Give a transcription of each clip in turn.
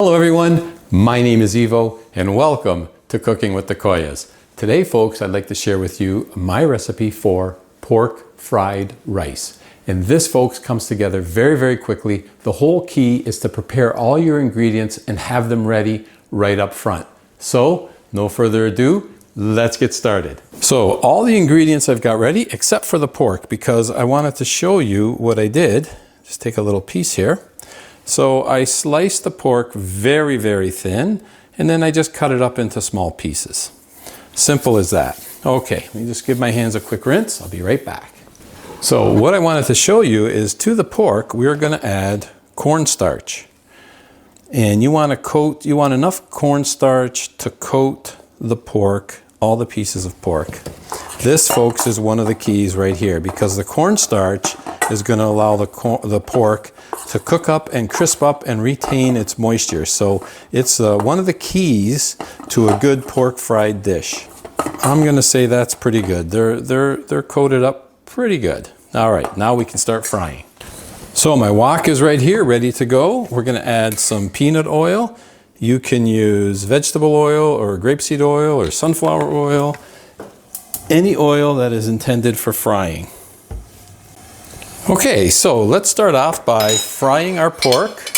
Hello everyone, my name is Ivo and welcome to Cooking with the Koyas. Today folks, I'd like to share with you my recipe for pork fried rice. And this folks comes together very quickly. The whole key is to prepare all your ingredients and have them ready right up front. So no further ado, let's get started. So all the ingredients I've got ready except for the pork because I wanted to show you what I did. Just take a little piece here. So I sliced the pork very thin, and then I just cut it up into small pieces. Simple as that. Okay, let me just give my hands a quick rinse. I'll be right back. So what I wanted to show you is to the pork, we're going to add cornstarch. And you want enough cornstarch to coat the pork, all the pieces of pork. This, folks, is one of the keys right here because the cornstarch is going to allow the pork to cook up and crisp up and retain its moisture. So it's one of the keys to a good pork fried dish. I'm going to say that's pretty good. They're coated up pretty good. All right, now we can start frying. So my wok is right here, ready to go. We're going to add some peanut oil. You can use vegetable oil or grapeseed oil or sunflower oil. Any oil that is intended for frying. Okay, so let's start off by frying our pork.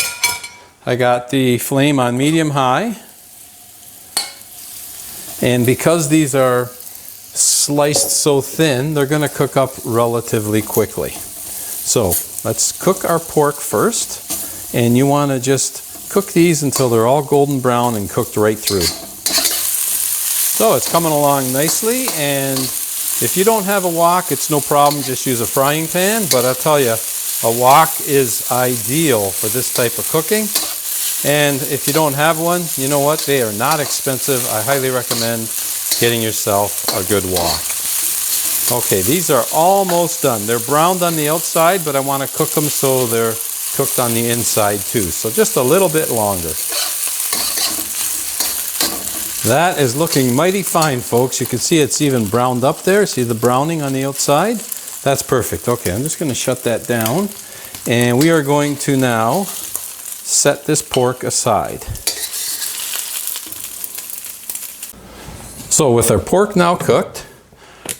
I got the flame on medium-high. And because these are sliced so thin, they're going to cook up relatively quickly. So let's cook our pork first. And you want to just cook these until they're all golden brown and cooked right through. So it's coming along nicely, and if you don't have a wok, it's no problem, just use a frying pan, but I'll tell you, a wok is ideal for this type of cooking. And if you don't have one, you know what, they are not expensive. I highly recommend getting yourself a good wok. Okay, these are almost done. They're browned on the outside, but I want to cook them so they're cooked on the inside too. So just a little bit longer. That is looking mighty fine, folks. You can see it's even browned up there. See the browning on the outside? That's perfect. Okay, I'm just going to shut that down. And we are going to now set this pork aside. So with our pork now cooked,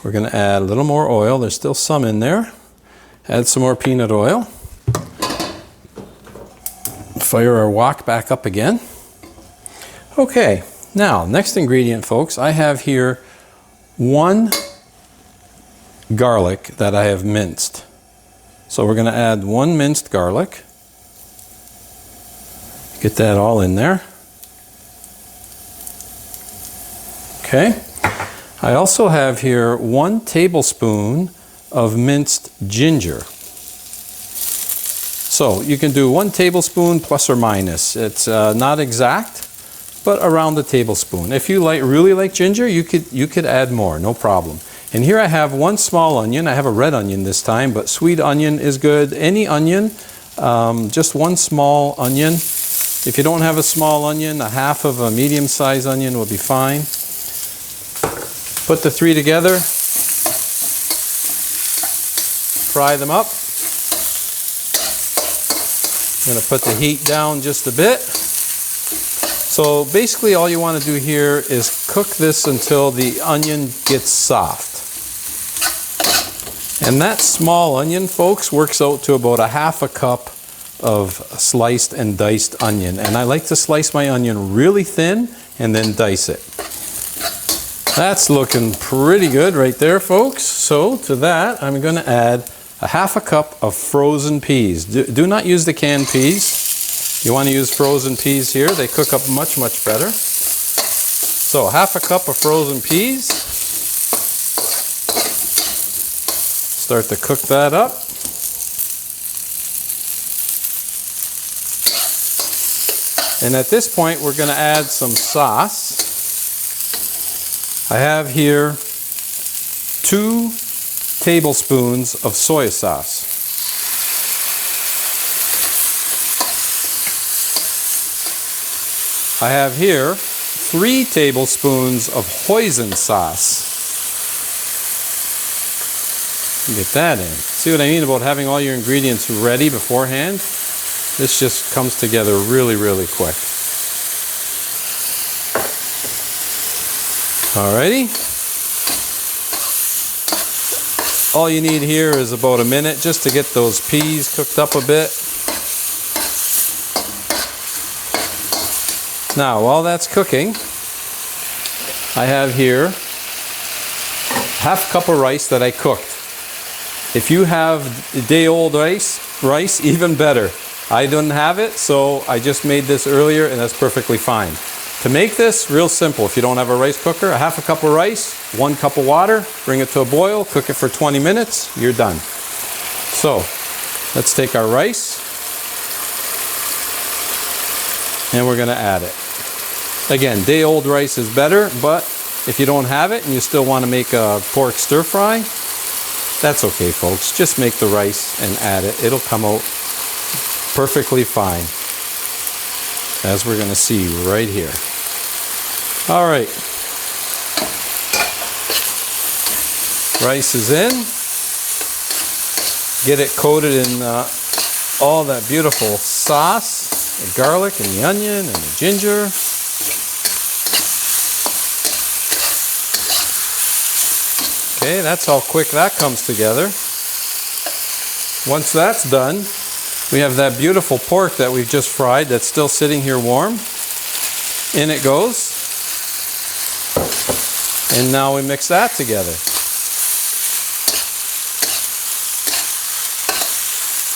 we're going to add a little more oil. There's still some in there. Add some more peanut oil. Fire our wok back up again. Okay. Now, next ingredient, folks, I have here 1 garlic that I have minced. So we're going to add 1 minced garlic. Get that all in there. Okay. I also have here 1 tablespoon of minced ginger. So you can do 1 tablespoon plus or minus. It's not exact, but around a tablespoon. If you really like ginger, you could add more, no problem. And here I have 1 small onion. I have a red onion this time, but sweet onion is good. Any onion, just 1 small onion. If you don't have a small onion, a half of a medium-sized onion will be fine. Put the 3 together. Fry them up. I'm going to put the heat down just a bit. So basically all you want to do here is cook this until the onion gets soft. And that small onion, folks, works out to about a half a cup of sliced and diced onion. And I like to slice my onion really thin and then dice it. That's looking pretty good right there, folks. So to that, I'm going to add a half a cup of frozen peas. Do not use the canned peas. You want to use frozen peas here. They cook up much better. So half a cup of frozen peas. Start to cook that up. And at this point, we're going to add some sauce. I have here 2 tablespoons of soy sauce. I have here 3 tablespoons of hoisin sauce. Get that in. See what I mean about having all your ingredients ready beforehand? This just comes together really quick. Alrighty. All you need here is about a minute just to get those peas cooked up a bit. Now, while that's cooking, I have here half cup of rice that I cooked. If you have day-old rice, even better. I didn't have it, so I just made this earlier, and that's perfectly fine. To make this, real simple. If you don't have a rice cooker, a half a cup of rice, 1 cup of water, bring it to a boil, cook it for 20 minutes, you're done. So, let's take our rice, and we're gonna add it. Again, day-old rice is better, but if you don't have it and you still want to make a pork stir fry, that's okay, folks. Just make the rice and add it. It'll come out perfectly fine, as we're going to see right here. All right. Rice is in. Get it coated in all that beautiful sauce, the garlic and the onion and the ginger. Okay, that's how quick that comes together. Once that's done, we have that beautiful pork that we've just fried that's still sitting here warm. In it goes. And now we mix that together.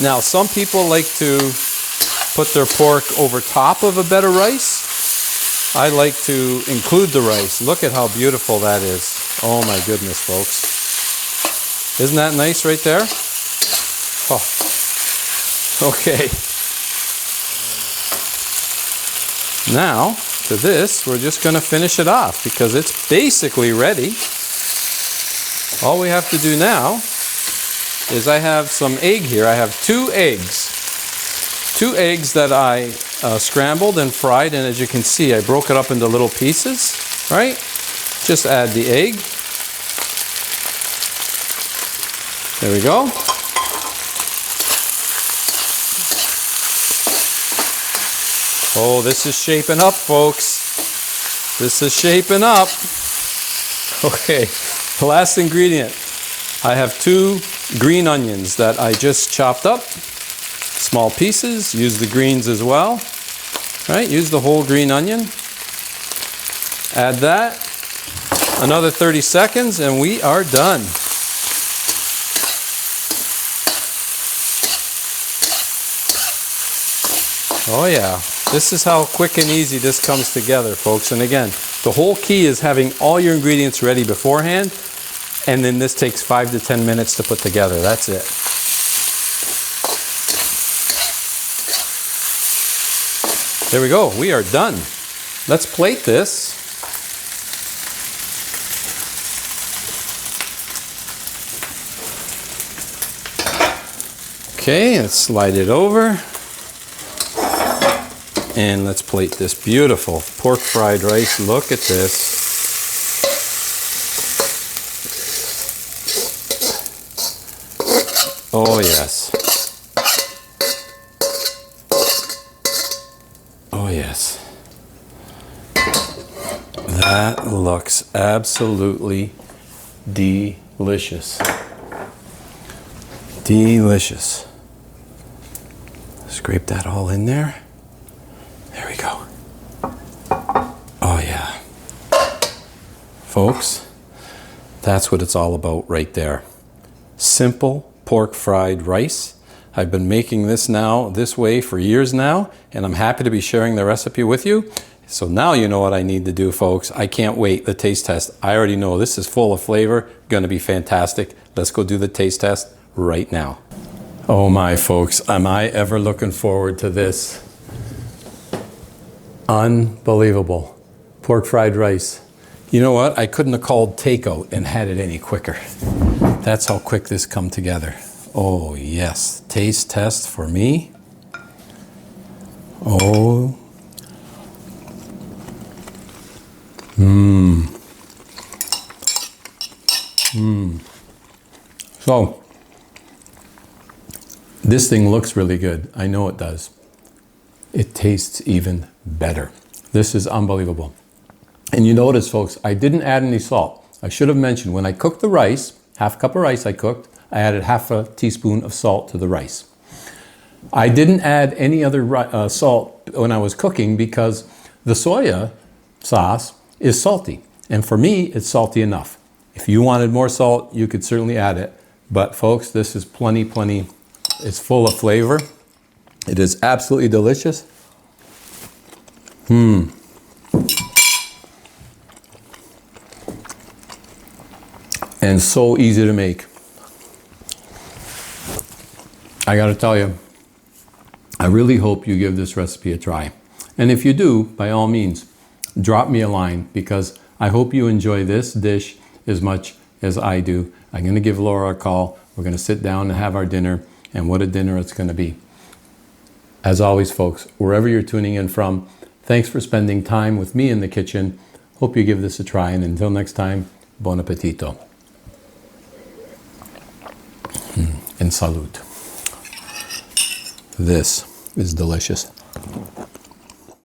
Now, some people like to put their pork over top of a bed of rice. I like to include the rice. Look at how beautiful that is. Oh my goodness, folks. Isn't that nice right there? Oh. Okay. Now, to this, we're just going to finish it off because it's basically ready. All we have to do now is I have some egg here. I have 2 eggs. 2 eggs that I scrambled and fried, and as you can see, I broke it up into little pieces, right? Just add the egg. There we go. Oh, this is shaping up, folks. This is shaping up. Okay, the last ingredient. I have 2 green onions that I just chopped up. Small pieces. Use the greens as well. Right? Use the whole green onion. Add that. Another 30 seconds and we are done. Oh yeah, this is how quick and easy this comes together, folks. And again, the whole key is having all your ingredients ready beforehand, and then this takes 5 to 10 minutes to put together. That's it. There we go, we are done. Let's plate this. Okay, let's slide it over. And let's plate this beautiful pork fried rice. Look at this. Oh yes. Oh yes. That looks absolutely delicious. Delicious. Scrape that all in there. There we go. Oh yeah. Folks, that's what it's all about right there. Simple pork fried rice. I've been making this way for years now, and I'm happy to be sharing the recipe with you. So now you know what I need to do, folks. I can't wait. The taste test. I already know this is full of flavor. Going to be fantastic. Let's go do the taste test right now. Oh my, folks, am I ever looking forward to this. Unbelievable. Pork fried rice. You know what? I couldn't have called takeout and had it any quicker. That's how quick this come together. Oh yes. Taste test for me. Oh. So, this thing looks really good. I know it does. It tastes even better. This is unbelievable. And you notice, folks, I didn't add any salt. I should have mentioned when I cooked the rice, half cup of rice I cooked, I added half a teaspoon of salt to the rice. I didn't add any other salt when I was cooking because the soya sauce is salty. And for me, it's salty enough. If you wanted more salt, you could certainly add it. But folks, this is plenty. It's full of flavor. It is absolutely delicious. And so easy to make. I gotta tell you, I really hope you give this recipe a try. And if you do, by all means, drop me a line because I hope you enjoy this dish as much as I do. I'm gonna give Laura a call. We're gonna sit down and have our dinner, and what a dinner it's gonna be. As always, folks, wherever you're tuning in from, thanks for spending time with me in the kitchen. Hope you give this a try, and until next time, buon appetito. And salute. This is delicious.